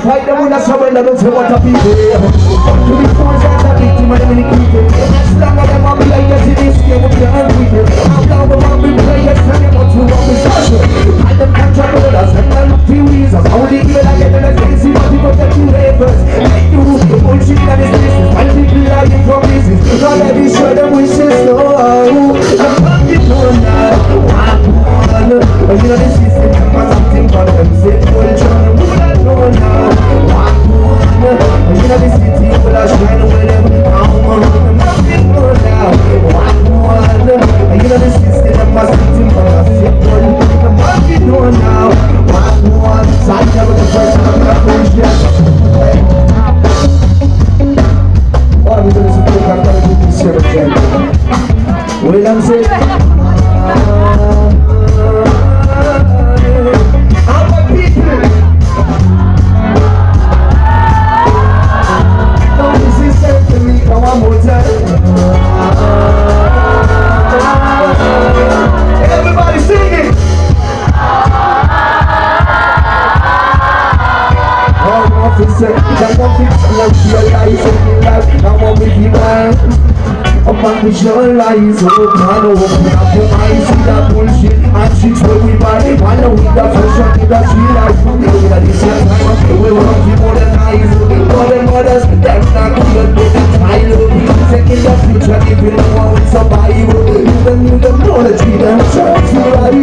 fight them with a surrender, don't say what a people. To the force and the victim and the people. As long as them are players in this game, we can't beat it. As long as them are players, and them want to walk with social. And them control brothers, and them look few reasons. How they even like it, and they say, see what you got to do ravers. They do the bullshit and this business, while people lying from business. Not let me show them wishes, no. I'm fucking doing that. You know the system, I'm something for them. Say, culture, I know now. You know the city, but I shine with them. I'm nothing more now. You know the system, I'm something for them. I'm nothing more now. So I never the first time I push it. Oh, I'm going to support I'm going to do this here again. Well, I'm saying everybody sing it. Officer, I want to realize it. I want to be mine. I'm not visualize, oh man, open up your eyes, see that bullshit and shit where we buy it. I know with that fashion, with that sweet life. We got this time, we want to modernize. For the mothers, they're not good, but the child. Second the future, if you know how it's survival. Even you don't know that we don't try to survive.